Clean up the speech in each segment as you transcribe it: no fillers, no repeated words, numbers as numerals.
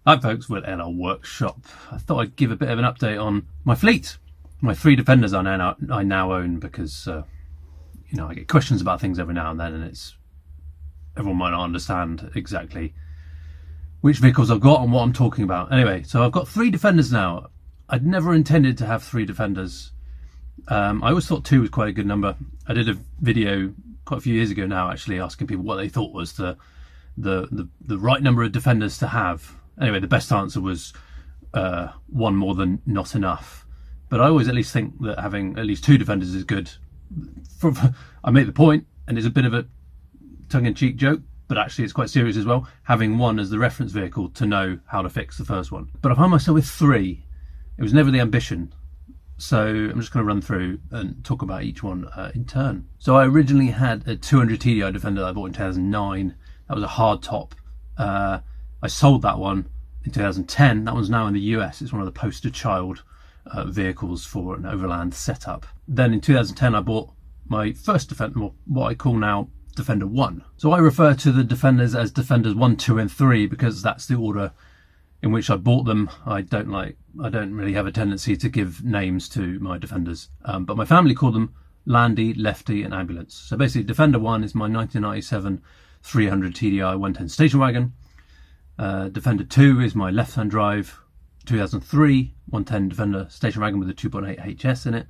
Hi folks, we're at our workshop. I thought I'd give a bit of an update on my fleet. My 3 Defenders I now own because, I get questions about things every now and then, and everyone might not understand exactly which vehicles I've got and what I'm talking about. Anyway, so I've got 3 Defenders now. I'd never intended to have 3 Defenders. I always thought 2 was quite a good number. I did a video quite a few years ago now, actually, asking people what they thought was the right number of Defenders to have. Anyway, the best answer was 1 more than not enough. But I always at least think that having at least 2 Defenders is good. I make the point, and it's a bit of a tongue-in-cheek joke, but actually it's quite serious as well, having 1 as the reference vehicle to know how to fix the first one. But I found myself with 3. It was never the ambition. So I'm just going to run through and talk about each one in turn. So I originally had a 200 TDI Defender that I bought in 2009. That was a hard top. I sold that one in 2010. That one's now in the US. It's one of the poster child vehicles for an overland setup. Then in 2010 I bought my first Defender, what I call now Defender 1. So I refer to the Defenders as Defenders 1, 2 and 3 because that's the order in which I bought them. I don't really have a tendency to give names to my Defenders, but my family called them Landy, Lefty and Ambulance. So basically Defender 1 is my 1997 300 TDI 110 station wagon. Defender 2 is my left-hand drive 2003 110 Defender station wagon with a 2.8 HS in it,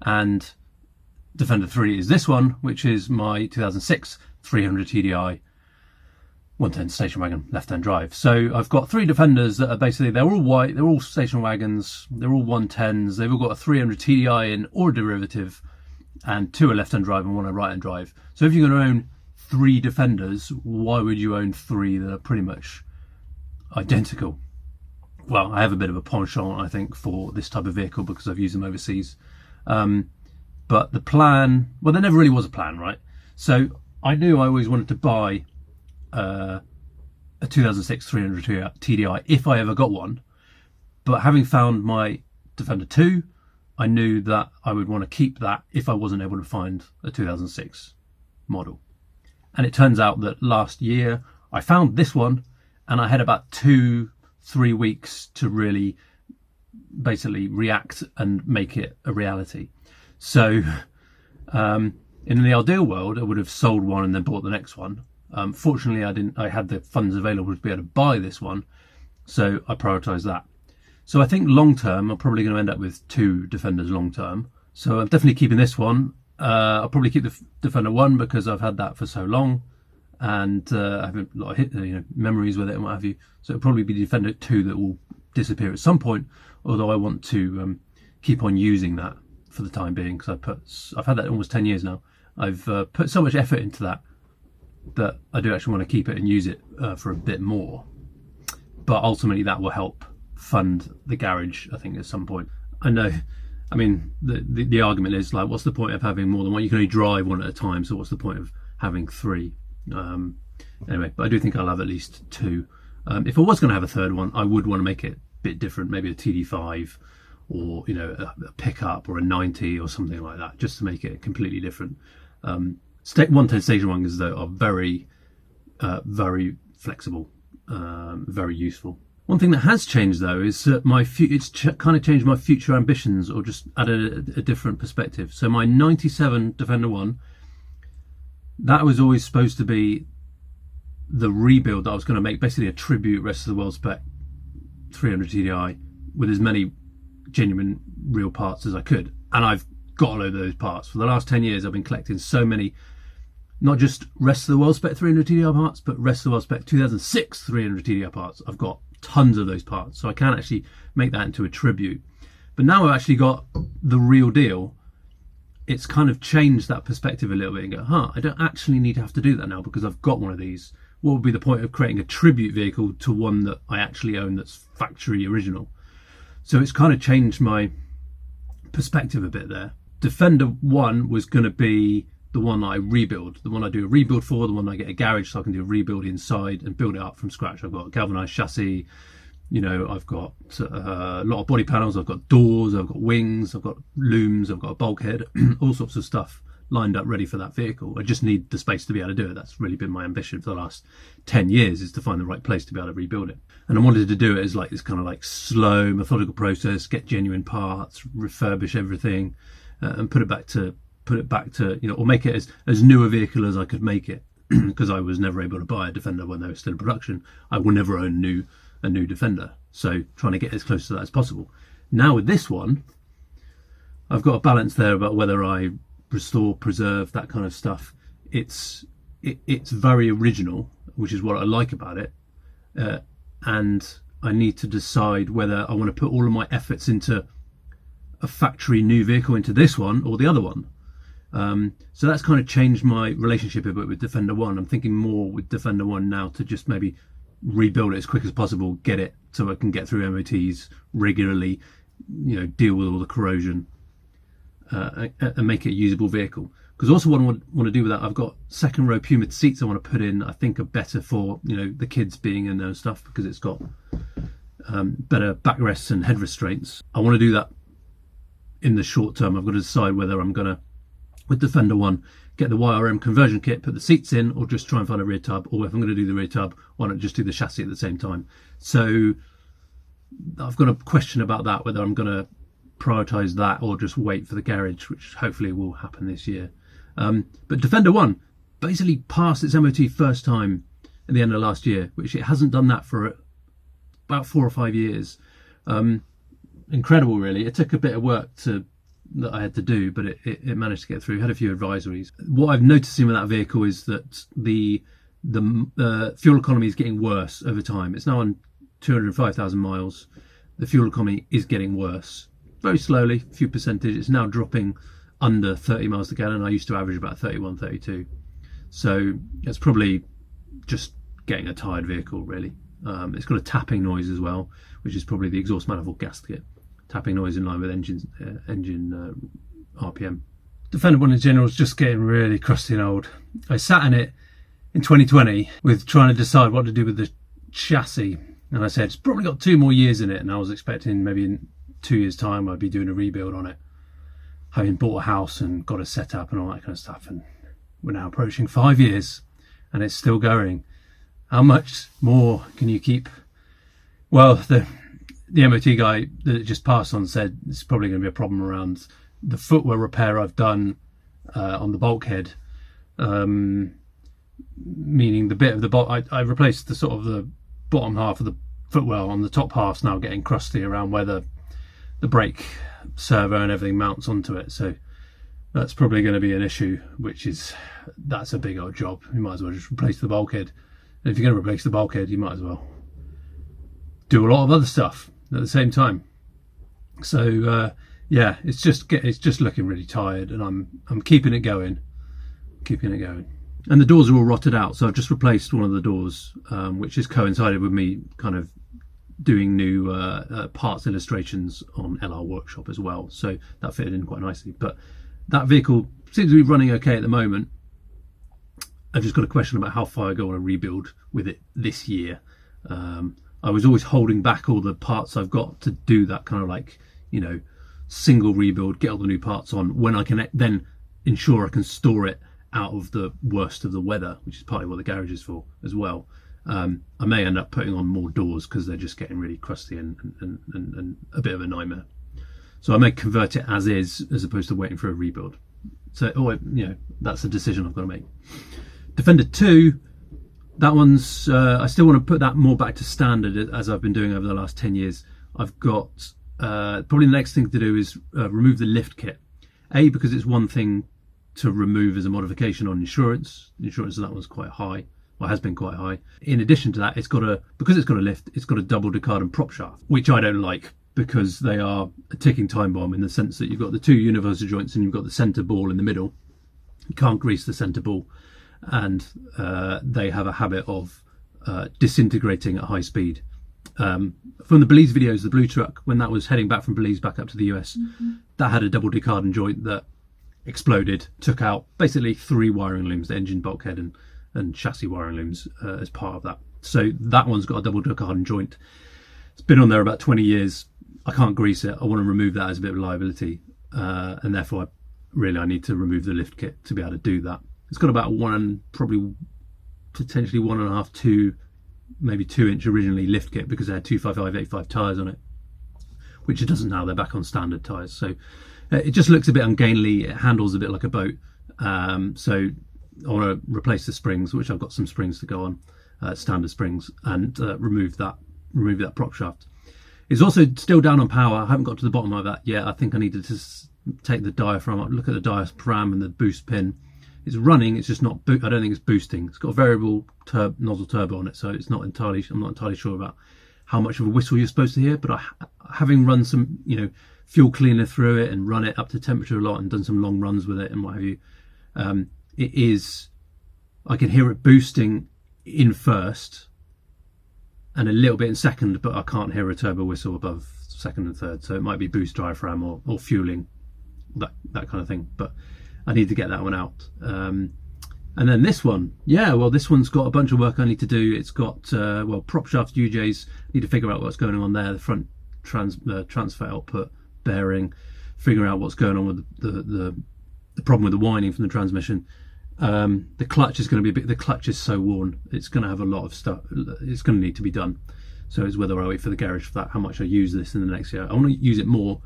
and Defender 3 is this one, which is my 2006 300 TDI 110 station wagon left-hand drive. So I've got 3 Defenders that are basically, they're all white, they're all station wagons, they're all 110s, they've all got a 300 TDI in or derivative, and 2 are left-hand drive and 1 are right-hand drive. So if you're going to own 3 Defenders, why would you own 3 that are pretty much identical? Well, I have a bit of a penchant, I think, for this type of vehicle because I've used them overseas. But the plan, well, there never really was a plan, right? So I knew I always wanted to buy a 2006 300 TDI if I ever got one. But having found my Defender 2, I knew that I would want to keep that if I wasn't able to find a 2006 model. And it turns out that last year I found this one, and I had about 2-3 weeks to really basically react and make it a reality. So in the ideal world, I would have sold one and then bought the next one. Fortunately, I had the funds available to be able to buy this one, so I prioritised that. So I think long term, I'm probably going to end up with 2 Defenders long term. So I'm definitely keeping this one. I'll probably keep the Defender 1 because I've had that for so long, and I have a lot of memories with it and what have you. So it'll probably be Defender 2 that will disappear at some point, although I want to keep on using that for the time being because I've had that almost 10 years now. I've put so much effort into that I do actually want to keep it and use it for a bit more. But ultimately that will help fund the garage, I think, at some point. I know, I mean, the argument is like, what's the point of having more than one? You can only drive one at a time, so what's the point of having 3? Anyway, but I do think I'll have at least 2. If I was going to have a third one, I would want to make it a bit different, maybe a TD5 or a pickup or a 90 or something like that, just to make it completely different. 110 station wagons though are very very flexible, very useful. One thing that has changed though is that it's kind of changed my future ambitions, or just added a different perspective. So my 97 Defender 1, that was always supposed to be the rebuild that I was going to make, basically a tribute rest of the world spec 300 TDI with as many genuine real parts as I could, and I've got a load of those parts. For the last 10 years I've been collecting so many, not just rest of the world spec 300 TDI parts, but rest of the world spec 2006 300 TDI parts. I've got tons of those parts, so I can actually make that into a tribute. But now I've actually got the real deal. It's kind of changed that perspective a little bit and go, I don't actually need to have to do that now because I've got one of these. What would be the point of creating a tribute vehicle to one that I actually own that's factory original? So it's kind of changed my perspective a bit there. Defender 1 was going to be the one I rebuild, the one I do a rebuild for, the one I get a garage so I can do a rebuild inside and build it up from scratch. I've got a galvanized chassis, I've got a lot of body panels, I've got doors, I've got wings, I've got looms, I've got a bulkhead, all sorts of stuff lined up ready for that vehicle. I just need the space to be able to do it. That's really been my ambition for the last 10 years, is to find the right place to be able to rebuild it. And I wanted to do it as like this kind of like slow, methodical process, get genuine parts, refurbish everything, and put it back to, or make it as new a vehicle as I could make it. Because I was never able to buy a Defender when they were still in production. I will never own a new Defender. So trying to get as close to that as possible. Now with this one, I've got a balance there about whether I restore, preserve, that kind of stuff. It's very original, which is what I like about it. And I need to decide whether I want to put all of my efforts into a factory new vehicle, into this one or the other one. So that's kind of changed my relationship a bit with Defender 1. I'm thinking more with Defender 1 now to just maybe rebuild it as quick as possible, get it so I can get through MOTs regularly, deal with all the corrosion, and make it a usable vehicle. Because also what I want to do with that, I've got second row Puma seats I want to put in. I think are better for the kids being in there and stuff, because it's got better backrests and head restraints. I want to do that in the short term. I've got to decide whether I'm going to, with Defender 1, get the YRM conversion kit, put the seats in, or just try and find a rear tub. Or if I'm going to do the rear tub, why not just do the chassis at the same time? So I've got a question about that, whether I'm going to prioritise that or just wait for the garage, which hopefully will happen this year. But Defender 1 basically passed its MOT first time at the end of last year, which it hasn't done that for about 4 or 5 years. Incredible, really. It took a bit of work that I had to do, but it managed to get through. Had a few advisories. What I've noticed with that vehicle is that the fuel economy is getting worse over time. It's now on 205,000 miles. The fuel economy is getting worse, very slowly, a few percentage. It's now dropping under 30 miles per gallon. I used to average about 31, 32. So it's probably just getting a tired vehicle, really. It's got a tapping noise as well, which is probably the exhaust manifold gasket. Tapping noise in line with engine RPM. Defender 1 in general is just getting really crusty and old. I sat in it in 2020 with trying to decide what to do with the chassis, and I said it's probably got 2 more years in it, and I was expecting maybe in 2 years' time I'd be doing a rebuild on it, having bought a house and got a setup and all that kind of stuff. And we're now approaching 5 years and it's still going. How much more can you keep? Well, the MOT guy that just passed on said it's probably going to be a problem around the footwell repair I've done on the bulkhead, meaning the bit of the I replaced the sort of the bottom half of the footwell. On the top half's now getting crusty around where the brake servo and everything mounts onto it. So that's probably going to be an issue, that's a big old job. You might as well just replace the bulkhead. And if you're going to replace the bulkhead, you might as well do a lot of other stuff at the same time. So yeah, it's just looking really tired, and I'm keeping it going. And the doors are all rotted out, so I've just replaced one of the doors, which has coincided with me kind of doing new parts illustrations on LR Workshop as well, so that fitted in quite nicely. But that vehicle seems to be running okay at the moment. I've just got a question about how far I go on a rebuild with it this year. I was always holding back all the parts I've got to do that kind of like, single rebuild, get all the new parts on, when I can then ensure I can store it out of the worst of the weather, which is partly what the garage is for as well. I may end up putting on more doors because they're just getting really crusty and a bit of a nightmare. So I may convert it as is, as opposed to waiting for a rebuild. So, that's a decision I've got to make. Defender 2, that one's, I still want to put that more back to standard as I've been doing over the last 10 years. I've got, probably the next thing to do is remove the lift kit. Because it's one thing to remove as a modification on insurance. The insurance on that one's quite high, or has been quite high. In addition to that, because it's got a lift, it's got a double Decardin prop shaft, which I don't like, because they are a ticking time bomb in the sense that you've got the 2 universal joints and you've got the centre ball in the middle. You can't grease the centre ball, and they have a habit of disintegrating at high speed. From the Belize videos, the blue truck, when that was heading back from Belize back up to the US, that had a double Decardin joint that exploded, took out basically 3 wiring looms, the engine bulkhead and chassis wiring looms as part of that. So that one's got a double Decardin joint. It's been on there about 20 years. I can't grease it. I want to remove that as a bit of a liability, and therefore I need to remove the lift kit to be able to do that. It's got about potentially 1.5, 2 maybe 2-inch originally lift kit because they had 255/85 tyres on it, which it doesn't now. They're back on standard tyres. So it just looks a bit ungainly. It handles a bit like a boat. So I want to replace the springs, which I've got some springs to go on, standard springs, and remove that prop shaft. It's also still down on power. I haven't got to the bottom of that yet. I think I needed to take the diaphragm up, look at the diaphragm and the boost pin. It's running, it's just not, I don't think it's boosting. It's got a variable nozzle turbo on it, so I'm not entirely sure about how much of a whistle you're supposed to hear, but having run some, fuel cleaner through it and run it up to temperature a lot and done some long runs with it and what have you, I can hear it boosting in first and a little bit in second, but I can't hear a turbo whistle above second and third. So it might be boost diaphragm or fueling, that kind of thing. But I need to get that one out. And then this one, this one's got a bunch of work I need to do. It's got prop shaft UJs. Need to figure out what's going on there. The front transfer output bearing, figuring out what's going on with the problem with the winding from the transmission. The clutch is going to be the clutch is so worn, it's going to have a lot of stuff. It's going to need to be done. So it's whether I wait for the garage for that, how much I use this in the next year. I want to use it more.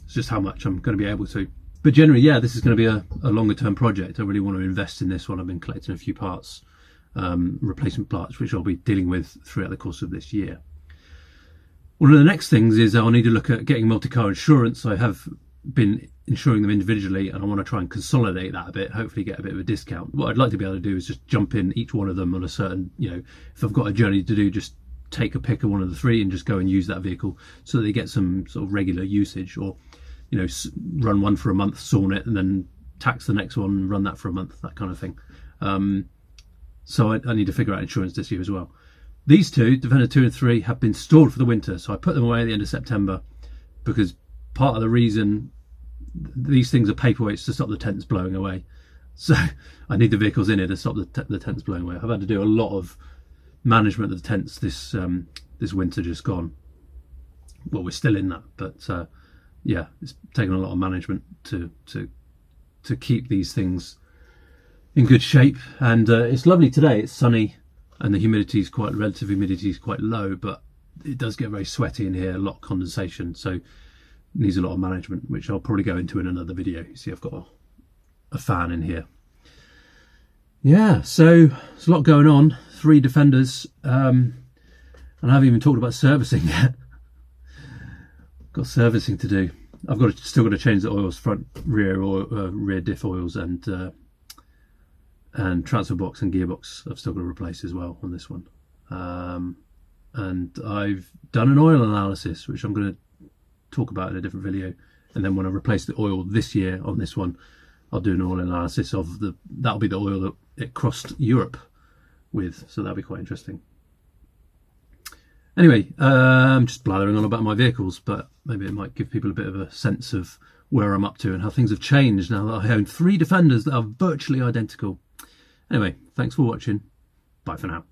It's just how much I'm going to be able to. But generally, this is going to be a longer term project. I really want to invest in this one. I've been collecting a few parts, replacement parts, which I'll be dealing with throughout the course of this year. One of the next things is I'll need to look at getting multi-car insurance. I have been insuring them individually, and I want to try and consolidate that a bit, hopefully get a bit of a discount. What I'd like to be able to do is just jump in each one of them on a certain, if I've got a journey to do, just take a pick of one of the three and just go and use that vehicle so that they get some sort of regular usage, or run one for a month, sawn it, and then tax the next one and run that for a month, that kind of thing. So I need to figure out insurance this year as well. These two, Defender 2 and 3, have been stored for the winter, so I put them away at the end of September because part of the reason these things are paperweights to stop the tents blowing away. So I need the vehicles in here to stop the tents blowing away. I've had to do a lot of management of the tents this winter just gone. Well, we're still in that, but it's taken a lot of management to keep these things in good shape. And it's lovely today. It's sunny and the relative humidity is quite low, but it does get very sweaty in here, a lot of condensation. So needs a lot of management, which I'll probably go into in another video. You see, I've got a fan in here. So there's a lot going on. 3 Defenders, and I haven't even talked about servicing yet. Got servicing to do. I've still got to change the oils, front, rear diff oils, and transfer box and gearbox. I've still got to replace as well on this one. And I've done an oil analysis, which I'm going to talk about in a different video. And then when I replace the oil this year on this one, I'll do an oil analysis of that'll be the oil that it crossed Europe with. So that'll be quite interesting. Anyway, I'm just blathering on about my vehicles, but maybe it might give people a bit of a sense of where I'm up to and how things have changed now that I own 3 Defenders that are virtually identical. Anyway, thanks for watching. Bye for now.